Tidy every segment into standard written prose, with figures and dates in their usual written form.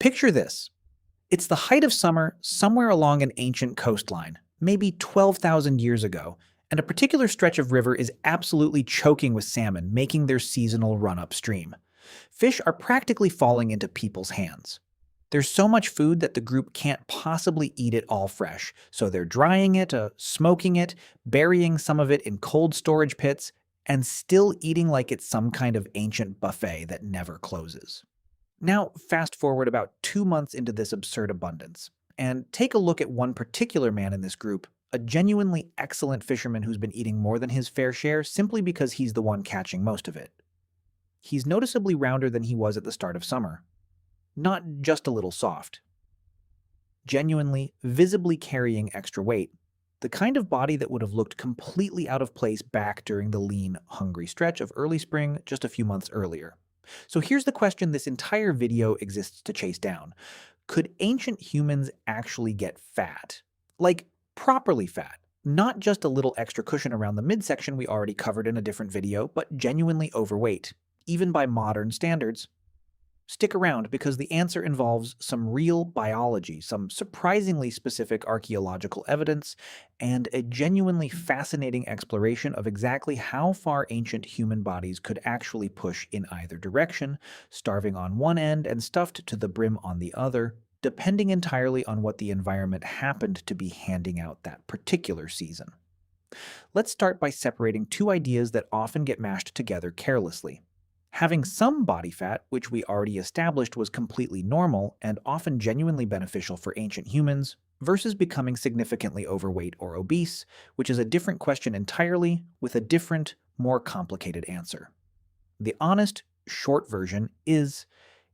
Picture this. It's the height of summer somewhere along an ancient coastline, maybe 12,000 years ago, and a particular stretch of river is absolutely choking with salmon, making their seasonal run upstream. Fish are practically falling into people's hands. There's so much food that the group can't possibly eat it all fresh, so they're drying it, smoking it, burying some of it in cold storage pits, and still eating like it's some kind of ancient buffet that never closes. Now, fast forward about 2 months into this absurd abundance, and take a look at one particular man in this group, a genuinely excellent fisherman who's been eating more than his fair share simply because he's the one catching most of it. He's noticeably rounder than he was at the start of summer. Not just a little soft. Genuinely, visibly carrying extra weight. The kind of body that would have looked completely out of place back during the lean, hungry stretch of early spring just a few months earlier. So here's the question this entire video exists to chase down. Could ancient humans actually get fat? Like, properly fat. Not just a little extra cushion around the midsection we already covered in a different video, but genuinely overweight, even by modern standards. Stick around because the answer involves some real biology, some surprisingly specific archaeological evidence, and a genuinely fascinating exploration of exactly how far ancient human bodies could actually push in either direction, starving on one end and stuffed to the brim on the other, depending entirely on what the environment happened to be handing out that particular season. Let's start by separating two ideas that often get mashed together carelessly. Having some body fat, which we already established was completely normal and often genuinely beneficial for ancient humans, versus becoming significantly overweight or obese, which is a different question entirely with a different, more complicated answer. The honest, short version is,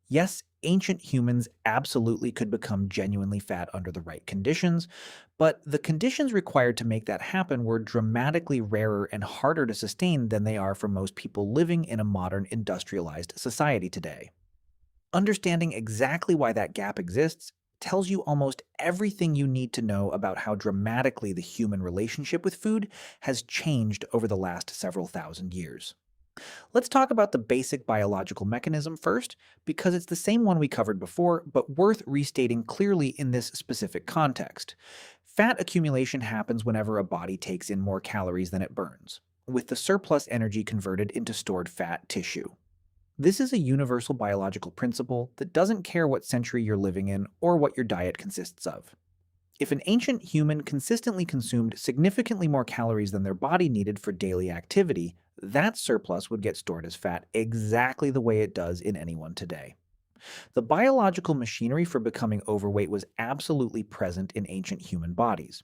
yes, ancient humans absolutely could become genuinely fat under the right conditions, but the conditions required to make that happen were dramatically rarer and harder to sustain than they are for most people living in a modern industrialized society today. Understanding exactly why that gap exists tells you almost everything you need to know about how dramatically the human relationship with food has changed over the last several thousand years. Let's talk about the basic biological mechanism first, because it's the same one we covered before, but worth restating clearly in this specific context. Fat accumulation happens whenever a body takes in more calories than it burns, with the surplus energy converted into stored fat tissue. This is a universal biological principle that doesn't care what century you're living in or what your diet consists of. If an ancient human consistently consumed significantly more calories than their body needed for daily activity, that surplus would get stored as fat exactly the way it does in anyone today. The biological machinery for becoming overweight was absolutely present in ancient human bodies.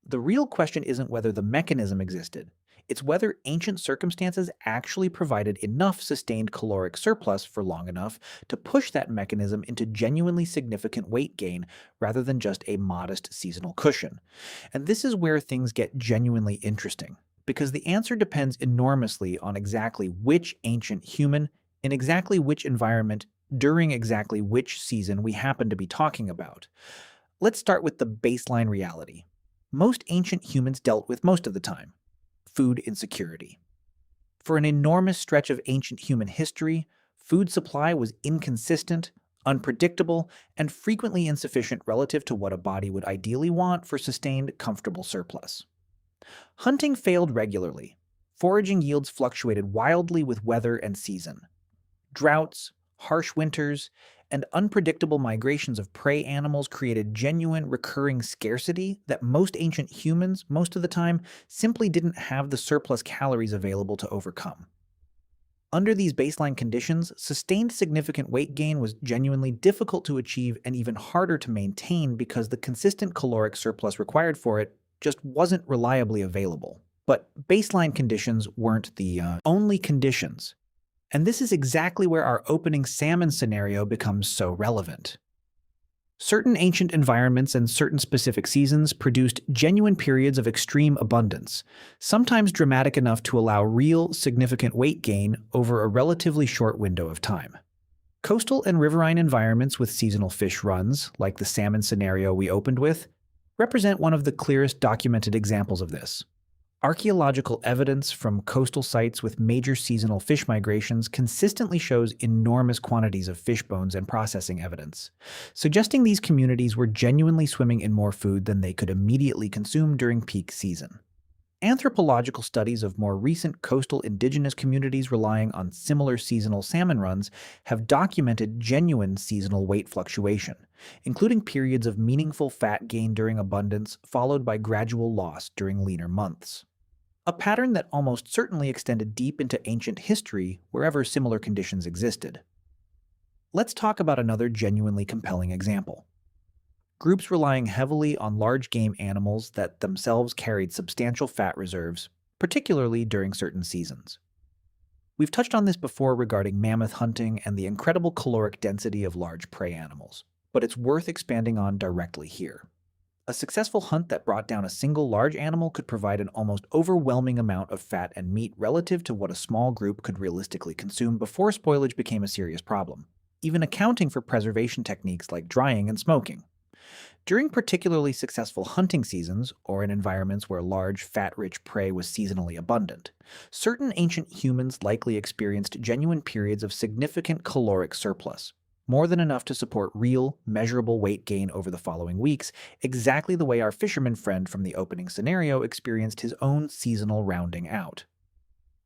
The real question isn't whether the mechanism existed. It's whether ancient circumstances actually provided enough sustained caloric surplus for long enough to push that mechanism into genuinely significant weight gain rather than just a modest seasonal cushion. And this is where things get genuinely interesting, because the answer depends enormously on exactly which ancient human, in exactly which environment, during exactly which season we happen to be talking about. Let's start with the baseline reality. Most ancient humans dealt with most of the time: food insecurity. For an enormous stretch of ancient human history, food supply was inconsistent, unpredictable, and frequently insufficient relative to what a body would ideally want for sustained, comfortable surplus. Hunting failed regularly. Foraging yields fluctuated wildly with weather and season. Droughts, harsh winters, and unpredictable migrations of prey animals created genuine, recurring scarcity that most ancient humans, most of the time, simply didn't have the surplus calories available to overcome. Under these baseline conditions, sustained significant weight gain was genuinely difficult to achieve and even harder to maintain because the consistent caloric surplus required for it just wasn't reliably available. But baseline conditions weren't the only conditions. And this is exactly where our opening salmon scenario becomes so relevant. Certain ancient environments and certain specific seasons produced genuine periods of extreme abundance, sometimes dramatic enough to allow real, significant weight gain over a relatively short window of time. Coastal and riverine environments with seasonal fish runs, like the salmon scenario we opened with, represent one of the clearest documented examples of this. Archaeological evidence from coastal sites with major seasonal fish migrations consistently shows enormous quantities of fish bones and processing evidence, suggesting these communities were genuinely swimming in more food than they could immediately consume during peak season. Anthropological studies of more recent coastal indigenous communities relying on similar seasonal salmon runs have documented genuine seasonal weight fluctuation, including periods of meaningful fat gain during abundance followed by gradual loss during leaner months. A pattern that almost certainly extended deep into ancient history wherever similar conditions existed. Let's talk about another genuinely compelling example. Groups relying heavily on large game animals that themselves carried substantial fat reserves, particularly during certain seasons. We've touched on this before regarding mammoth hunting and the incredible caloric density of large prey animals, but it's worth expanding on directly here. A successful hunt that brought down a single large animal could provide an almost overwhelming amount of fat and meat relative to what a small group could realistically consume before spoilage became a serious problem, even accounting for preservation techniques like drying and smoking. During particularly successful hunting seasons, or in environments where large, fat-rich prey was seasonally abundant, certain ancient humans likely experienced genuine periods of significant caloric surplus, more than enough to support real, measurable weight gain over the following weeks, exactly the way our fisherman friend from the opening scenario experienced his own seasonal rounding out.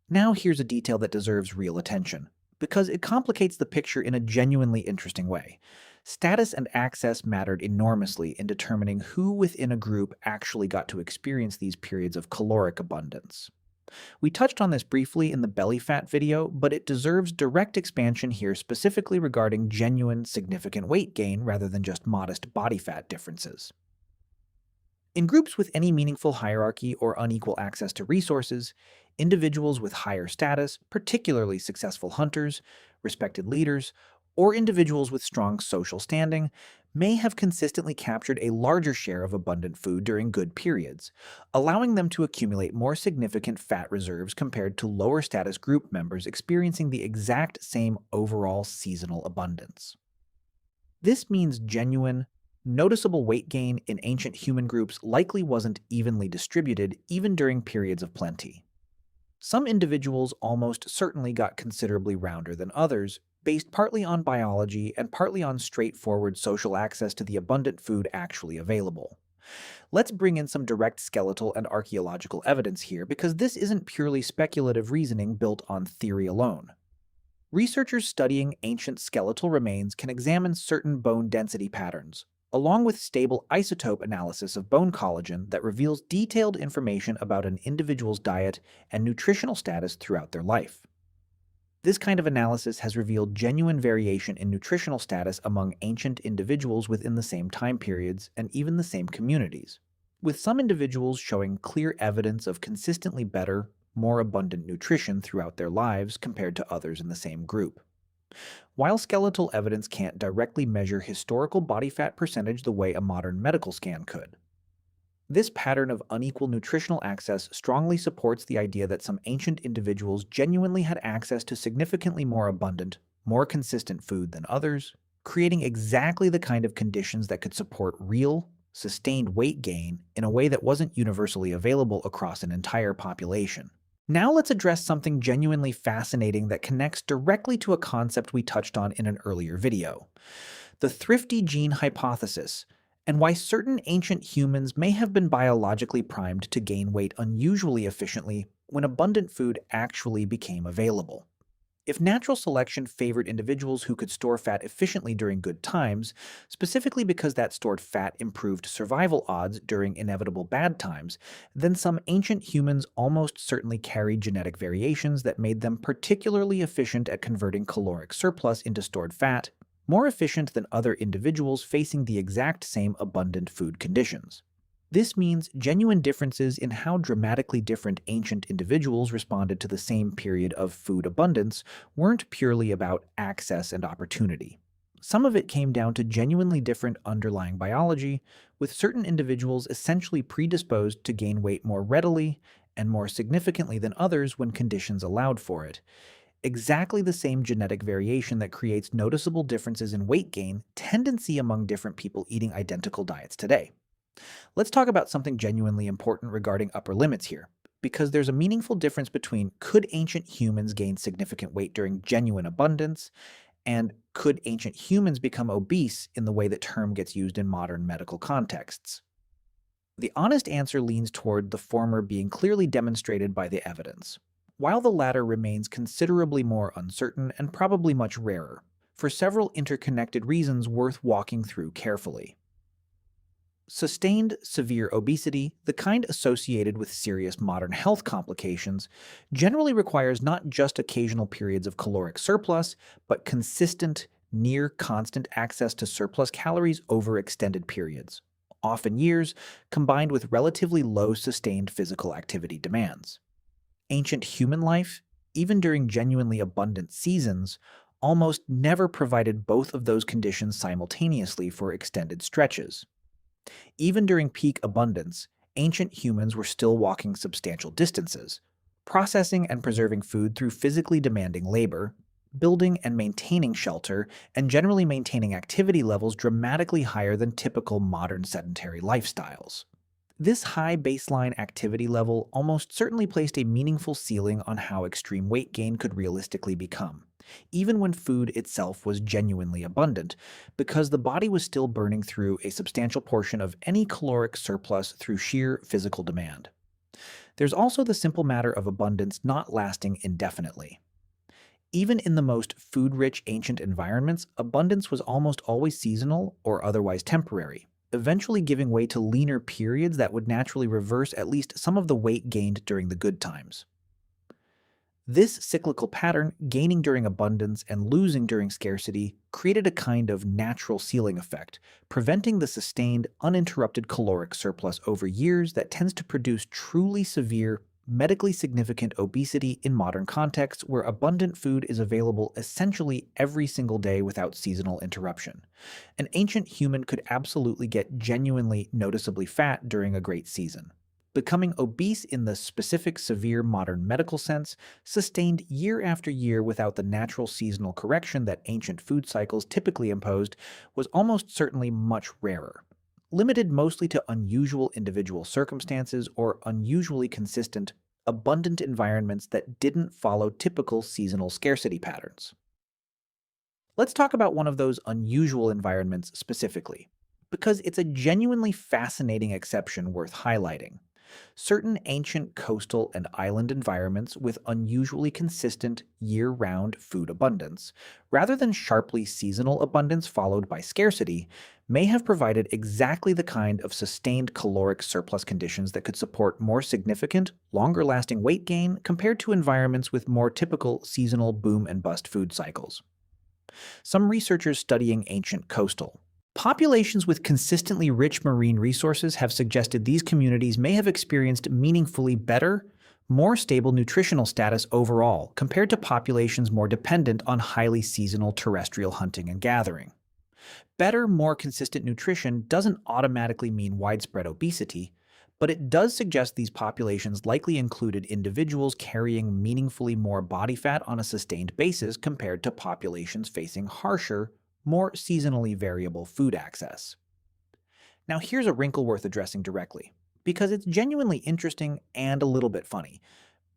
Now here's a detail that deserves real attention, because it complicates the picture in a genuinely interesting way. Status and access mattered enormously in determining who within a group actually got to experience these periods of caloric abundance. We touched on this briefly in the belly fat video, but it deserves direct expansion here specifically regarding genuine, significant weight gain rather than just modest body fat differences. In groups with any meaningful hierarchy or unequal access to resources, individuals with higher status, particularly successful hunters, respected leaders, or individuals with strong social standing, may have consistently captured a larger share of abundant food during good periods, allowing them to accumulate more significant fat reserves compared to lower status group members experiencing the exact same overall seasonal abundance. This means genuine, noticeable weight gain in ancient human groups likely wasn't evenly distributed even during periods of plenty. Some individuals almost certainly got considerably rounder than others, based partly on biology and partly on straightforward social access to the abundant food actually available. Let's bring in some direct skeletal and archaeological evidence here, because this isn't purely speculative reasoning built on theory alone. Researchers studying ancient skeletal remains can examine certain bone density patterns, along with stable isotope analysis of bone collagen that reveals detailed information about an individual's diet and nutritional status throughout their life. This kind of analysis has revealed genuine variation in nutritional status among ancient individuals within the same time periods and even the same communities, with some individuals showing clear evidence of consistently better, more abundant nutrition throughout their lives compared to others in the same group. While skeletal evidence can't directly measure historical body fat percentage the way a modern medical scan could, this pattern of unequal nutritional access strongly supports the idea that some ancient individuals genuinely had access to significantly more abundant, more consistent food than others, creating exactly the kind of conditions that could support real, sustained weight gain in a way that wasn't universally available across an entire population. Now let's address something genuinely fascinating that connects directly to a concept we touched on in an earlier video: the thrifty gene hypothesis, and why certain ancient humans may have been biologically primed to gain weight unusually efficiently when abundant food actually became available. If natural selection favored individuals who could store fat efficiently during good times, specifically because that stored fat improved survival odds during inevitable bad times, then some ancient humans almost certainly carried genetic variations that made them particularly efficient at converting caloric surplus into stored fat, more efficient than other individuals facing the exact same abundant food conditions. This means genuine differences in how dramatically different ancient individuals responded to the same period of food abundance weren't purely about access and opportunity. Some of it came down to genuinely different underlying biology, with certain individuals essentially predisposed to gain weight more readily and more significantly than others when conditions allowed for it. Exactly the same genetic variation that creates noticeable differences in weight gain tendency among different people eating identical diets today. Let's talk about something genuinely important regarding upper limits here, because there's a meaningful difference between could ancient humans gain significant weight during genuine abundance and could ancient humans become obese in the way that term gets used in modern medical contexts. The honest answer leans toward the former being clearly demonstrated by the evidence, while the latter remains considerably more uncertain and probably much rarer, for several interconnected reasons worth walking through carefully. Sustained severe obesity, the kind associated with serious modern health complications, generally requires not just occasional periods of caloric surplus, but consistent, near constant access to surplus calories over extended periods, often years, combined with relatively low sustained physical activity demands. Ancient human life, even during genuinely abundant seasons, almost never provided both of those conditions simultaneously for extended stretches. Even during peak abundance, ancient humans were still walking substantial distances, processing and preserving food through physically demanding labor, building and maintaining shelter, and generally maintaining activity levels dramatically higher than typical modern sedentary lifestyles. This high baseline activity level almost certainly placed a meaningful ceiling on how extreme weight gain could realistically become, even when food itself was genuinely abundant, because the body was still burning through a substantial portion of any caloric surplus through sheer physical demand. There's also the simple matter of abundance not lasting indefinitely. Even in the most food-rich ancient environments, abundance was almost always seasonal or otherwise temporary, eventually giving way to leaner periods that would naturally reverse at least some of the weight gained during the good times. This cyclical pattern, gaining during abundance and losing during scarcity, created a kind of natural ceiling effect, preventing the sustained, uninterrupted caloric surplus over years that tends to produce truly severe, medically significant obesity in modern contexts where abundant food is available essentially every single day without seasonal interruption. An ancient human could absolutely get genuinely noticeably fat during a great season. Becoming obese in the specific severe modern medical sense, sustained year after year without the natural seasonal correction that ancient food cycles typically imposed, was almost certainly much rarer. Limited mostly to unusual individual circumstances or unusually consistent, abundant environments that didn't follow typical seasonal scarcity patterns. Let's talk about one of those unusual environments specifically, because it's a genuinely fascinating exception worth highlighting. Certain ancient coastal and island environments with unusually consistent year-round food abundance, rather than sharply seasonal abundance followed by scarcity, may have provided exactly the kind of sustained caloric surplus conditions that could support more significant, longer-lasting weight gain compared to environments with more typical seasonal boom and bust food cycles. Some researchers studying ancient coastal populations with consistently rich marine resources have suggested these communities may have experienced meaningfully better, more stable nutritional status overall compared to populations more dependent on highly seasonal terrestrial hunting and gathering. Better, more consistent nutrition doesn't automatically mean widespread obesity, but it does suggest these populations likely included individuals carrying meaningfully more body fat on a sustained basis compared to populations facing harsher, more seasonally variable food access. Now here's a wrinkle worth addressing directly, because it's genuinely interesting and a little bit funny.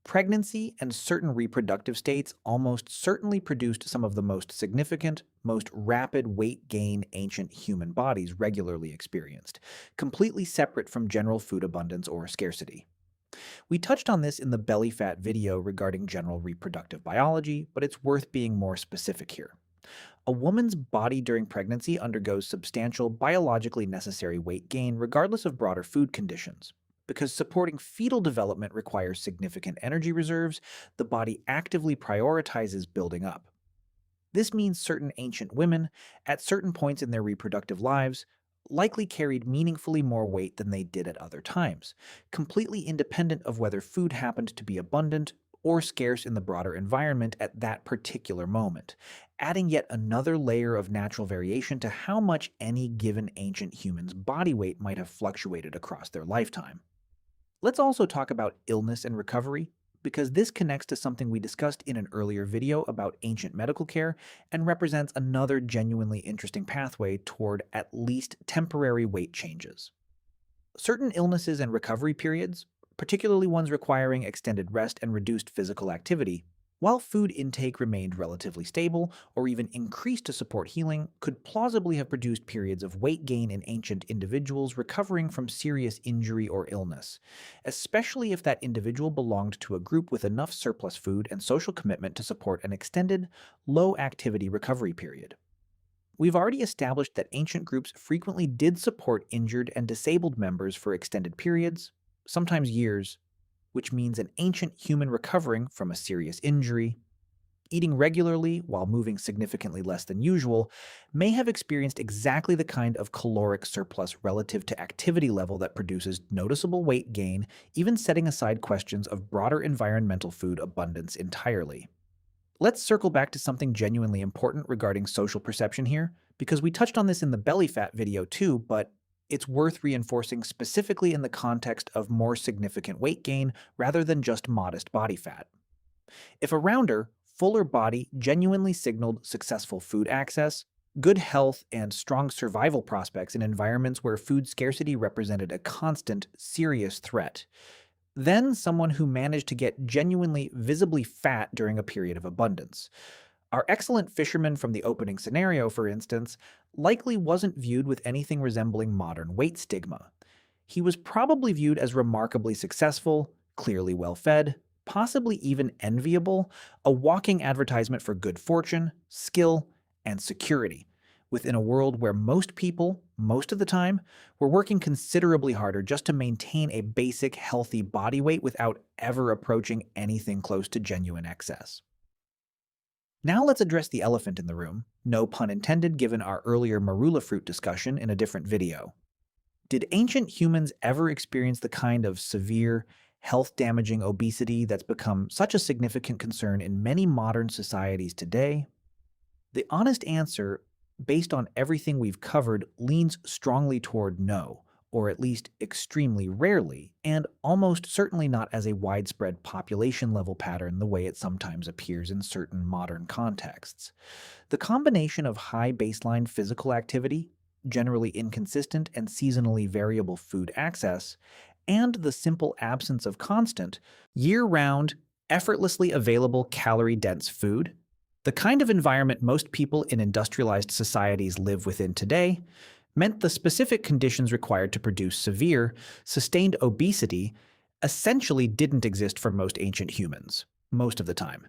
Pregnancy and certain reproductive states almost certainly produced some of the most significant, most rapid weight gain ancient human bodies regularly experienced, completely separate from general food abundance or scarcity. We touched on this in the belly fat video regarding general reproductive biology, but it's worth being more specific here. A woman's body during pregnancy undergoes substantial biologically necessary weight gain regardless of broader food conditions. Because supporting fetal development requires significant energy reserves, the body actively prioritizes building up. This means certain ancient women, at certain points in their reproductive lives, likely carried meaningfully more weight than they did at other times, completely independent of whether food happened to be abundant or scarce in the broader environment at that particular moment, adding yet another layer of natural variation to how much any given ancient human's body weight might have fluctuated across their lifetime. Let's also talk about illness and recovery, because this connects to something we discussed in an earlier video about ancient medical care and represents another genuinely interesting pathway toward at least temporary weight changes. Certain illnesses and recovery periods, particularly ones requiring extended rest and reduced physical activity. While food intake remained relatively stable, or even increased to support healing, could plausibly have produced periods of weight gain in ancient individuals recovering from serious injury or illness, especially if that individual belonged to a group with enough surplus food and social commitment to support an extended, low-activity recovery period. We've already established that ancient groups frequently did support injured and disabled members for extended periods, sometimes years, which means an ancient human recovering from a serious injury, eating regularly while moving significantly less than usual, may have experienced exactly the kind of caloric surplus relative to activity level that produces noticeable weight gain, even setting aside questions of broader environmental food abundance entirely. Let's circle back to something genuinely important regarding social perception here, because we touched on this in the belly fat video too, but it's worth reinforcing specifically in the context of more significant weight gain rather than just modest body fat. If a rounder, fuller body genuinely signaled successful food access, good health, and strong survival prospects in environments where food scarcity represented a constant, serious threat, then someone who managed to get genuinely visibly fat during a period of abundance. Our excellent fisherman from the opening scenario, for instance, likely wasn't viewed with anything resembling modern weight stigma. He was probably viewed as remarkably successful, clearly well-fed, possibly even enviable, a walking advertisement for good fortune, skill, and security, within a world where most people, most of the time, were working considerably harder just to maintain a basic healthy body weight without ever approaching anything close to genuine excess. Now let's address the elephant in the room, no pun intended given our earlier marula fruit discussion in a different video. Did ancient humans ever experience the kind of severe, health-damaging obesity that's become such a significant concern in many modern societies today? The honest answer, based on everything we've covered, leans strongly toward no, or at least extremely rarely, and almost certainly not as a widespread population-level pattern the way it sometimes appears in certain modern contexts. The combination of high baseline physical activity, generally inconsistent and seasonally variable food access, and the simple absence of constant, year-round, effortlessly available calorie-dense food, the kind of environment most people in industrialized societies live within today, meant the specific conditions required to produce severe, sustained obesity essentially didn't exist for most ancient humans, most of the time.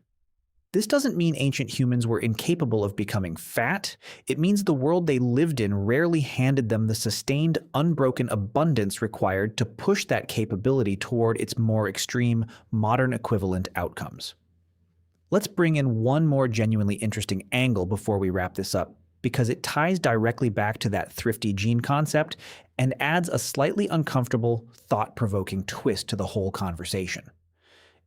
This doesn't mean ancient humans were incapable of becoming fat. It means the world they lived in rarely handed them the sustained, unbroken abundance required to push that capability toward its more extreme, modern equivalent outcomes. Let's bring in one more genuinely interesting angle before we wrap this up, because it ties directly back to that thrifty gene concept and adds a slightly uncomfortable, thought-provoking twist to the whole conversation.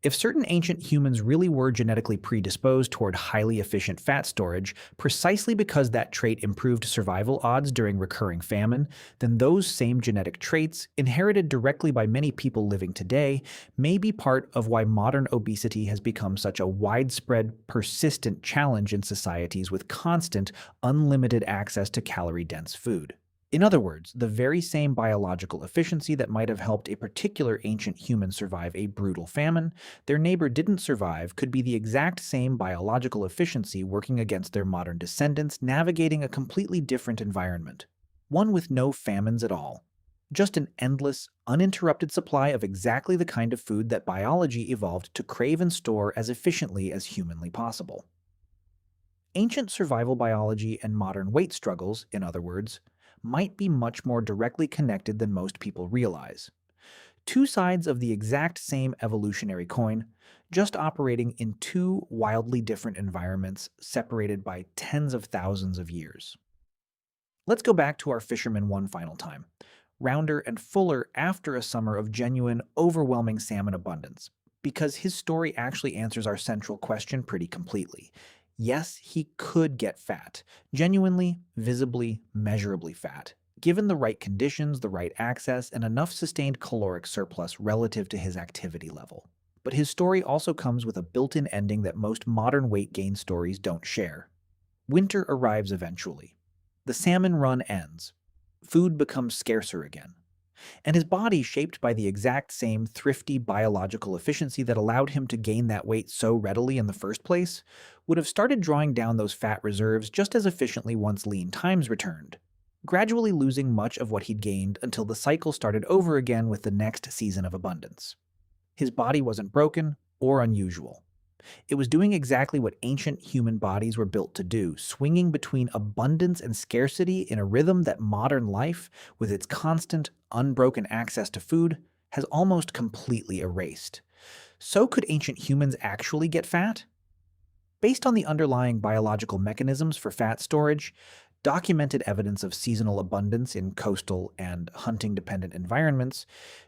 If certain ancient humans really were genetically predisposed toward highly efficient fat storage precisely because that trait improved survival odds during recurring famine, then those same genetic traits, inherited directly by many people living today, may be part of why modern obesity has become such a widespread, persistent challenge in societies with constant, unlimited access to calorie-dense food. In other words, the very same biological efficiency that might have helped a particular ancient human survive a brutal famine, their neighbor didn't survive, could be the exact same biological efficiency working against their modern descendants navigating a completely different environment. One with no famines at all. Just an endless, uninterrupted supply of exactly the kind of food that biology evolved to crave and store as efficiently as humanly possible. Ancient survival biology and modern weight struggles, in other words, might be much more directly connected than most people realize. Two sides of the exact same evolutionary coin, just operating in two wildly different environments separated by tens of thousands of years. Let's go back to our fisherman one final time, rounder and fuller after a summer of genuine, overwhelming salmon abundance, because his story actually answers our central question pretty completely. Yes, he could get fat, genuinely, visibly, measurably fat, given the right conditions, the right access, and enough sustained caloric surplus relative to his activity level. But his story also comes with a built-in ending that most modern weight gain stories don't share. Winter arrives eventually. The salmon run ends. Food becomes scarcer again. And his body, shaped by the exact same thrifty biological efficiency that allowed him to gain that weight so readily in the first place, would have started drawing down those fat reserves just as efficiently once lean times returned, gradually losing much of what he'd gained until the cycle started over again with the next season of abundance. His body wasn't broken or unusual. It was doing exactly what ancient human bodies were built to do, swinging between abundance and scarcity in a rhythm that modern life, with its constant, unbroken access to food, has almost completely erased. So could ancient humans actually get fat? Based on the underlying biological mechanisms for fat storage, documented evidence of seasonal abundance in coastal and hunting-dependent environments,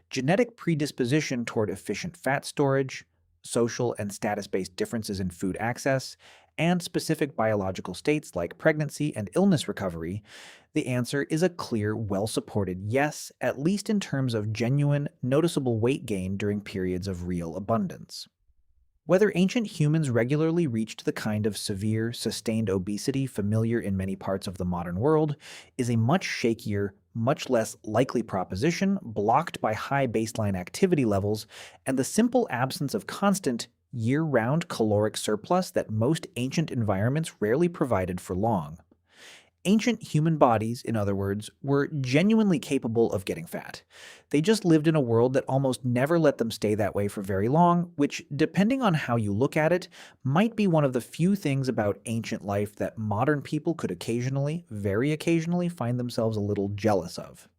genetic predisposition toward efficient fat storage, social and status-based differences in food access, and specific biological states like pregnancy and illness recovery, the answer is a clear, well-supported yes, at least in terms of genuine, noticeable weight gain during periods of real abundance. Whether ancient humans regularly reached the kind of severe, sustained obesity familiar in many parts of the modern world is a much shakier, much less likely proposition blocked by high baseline activity levels and the simple absence of constant, year-round caloric surplus that most ancient environments rarely provided for long. Ancient human bodies, in other words, were genuinely capable of getting fat. They just lived in a world that almost never let them stay that way for very long, which, depending on how you look at it, might be one of the few things about ancient life that modern people could occasionally, very occasionally, find themselves a little jealous of.